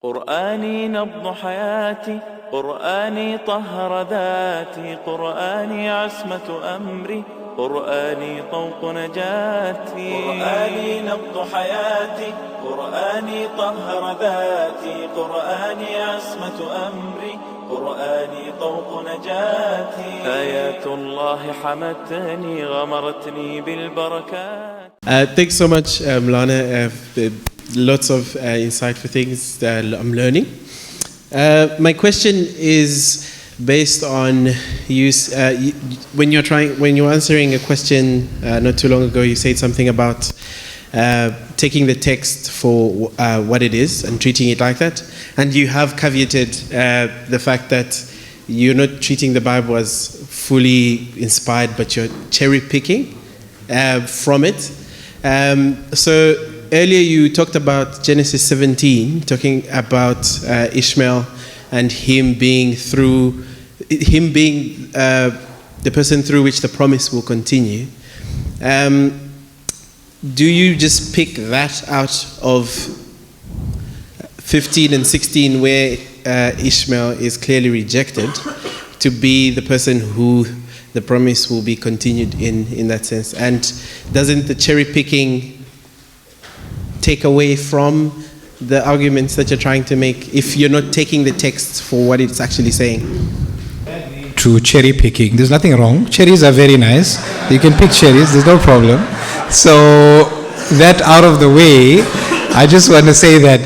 قرآني نبض حياتي، قرآني طهر ذاتي، قرآني عصمة أمري، قرآني طوق نجاتي. قرآني نبض حياتي، قرآني طهر ذاتي، قرآني عصمة أمري، قرآني طوق نجاتي. آيات الله حمتني غمرتني بالبركات. Thanks so much, Lana. Lots of insightful things that I'm learning. My question is based on when you're answering a question not too long ago. You said something about taking the text for what it is and treating it like that, and you have caveated the fact that you're not treating the Bible as fully inspired, but you're cherry picking from it. So earlier you talked about Genesis 17, talking about Ishmael and him being the person through which the promise will continue. Do you just pick that out of 15 and 16 where Ishmael is clearly rejected to be the person who the promise will be continued in that sense? And doesn't the cherry picking take away from the arguments that you're trying to make if you're not taking the text for what it's actually saying? To cherry picking, there's nothing wrong. Cherries are very nice. You can pick cherries, there's no problem. So that out of the way, I just want to say that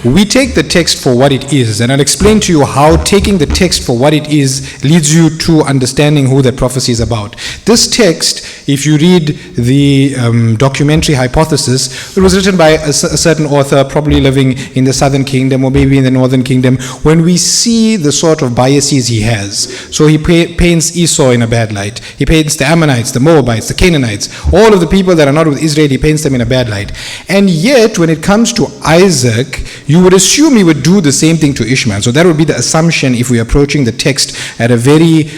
we take the text for what it is, and I'll explain to you how taking the text for what it is leads you to understanding who that prophecy is about. This text, if you read the documentary Hypothesis, it was written by a certain author, probably living in the Southern Kingdom or maybe in the Northern Kingdom, when we see the sort of biases he has. So he paints Esau in a bad light. He paints the Ammonites, the Moabites, the Canaanites, all of the people that are not with Israel, he paints them in a bad light. And yet, when it comes to Isaac, you would assume he would do the same thing to Ishmael. So that would be the assumption if we're approaching the text at a very,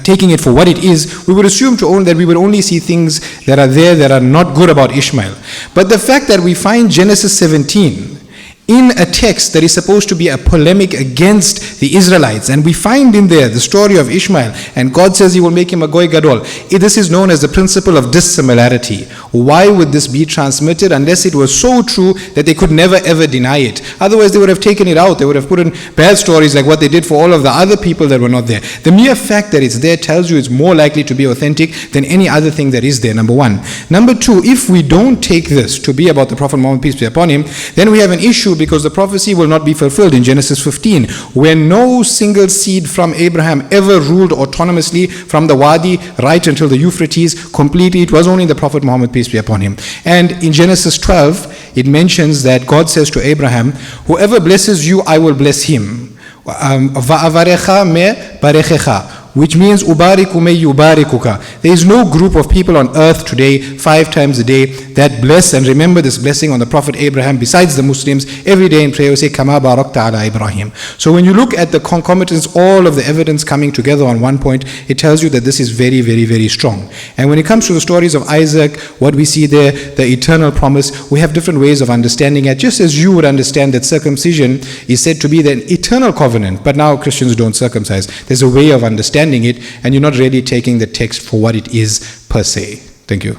taking it for what it is. We would assume that we would only see things that are there that are not good about Ishmael. But the fact that we find Genesis 17 in a text that is supposed to be a polemic against the Israelites, and we find in there the story of Ishmael, and God says he will make him a goy gadol. This is known as the principle of dissimilarity. Why would this be transmitted unless it was so true that they could never ever deny it? Otherwise they would have taken it out. They would have put in bad stories like what they did for all of the other people that were not there. The mere fact that it's there tells you it's more likely to be authentic than any other thing that is there, number one. Number two, if we don't take this to be about the Prophet Muhammad, peace be upon him, then we have an issue, because the prophecy will not be fulfilled in Genesis 15, where no single seed from Abraham ever ruled autonomously from the Wadi right until the Euphrates completely. It was only the Prophet Muhammad, peace be upon him. And in Genesis 12, it mentions that God says to Abraham, whoever blesses you, I will bless him. Va'avarecha me barechecha, which means ubariku me yubarikuka. There is no group of people on earth today, 5 times a day, that bless and remember this blessing on the Prophet Abraham, besides the Muslims. Every day in prayer we say, Kama barakta ala Ibrahim. So when you look at the concomitants, all of the evidence coming together on one point, it tells you that this is very, very, very strong. And when it comes to the stories of Isaac, what we see there, the eternal promise, we have different ways of understanding it. Just as you would understand that circumcision is said to be the eternal covenant, but now Christians don't circumcise. There's a way of understanding it, and you're not really taking the text for what it is per se. Thank you.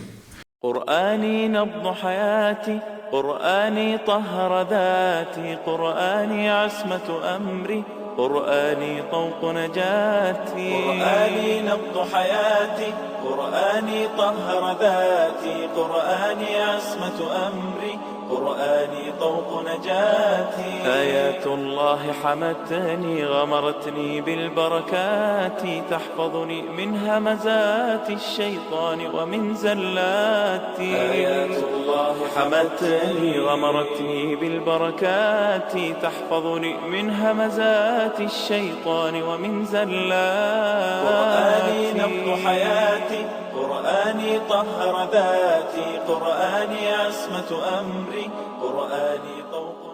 قرآني نبض حياتي، قرآني طهر ذاتي، قرآني عصمة أمري، قرآني طوق نجاتي. قرآني نبض حياتي، قرآني طهر ذاتي، قرآني عصمة أمري، قرآني طوق نجاتي. آيات الله حمتني غمرتني بالبركات، تحفظني من همزات الشيطان ومن زلاتي. آيات الله حمتني غمرتني بالبركات، تحفظني من همزات الشيطان ومن زلاتي. قرآني نبض حياتي، قرآني طهر ذاتي، قرآني عصمة أمري، قرآني طوق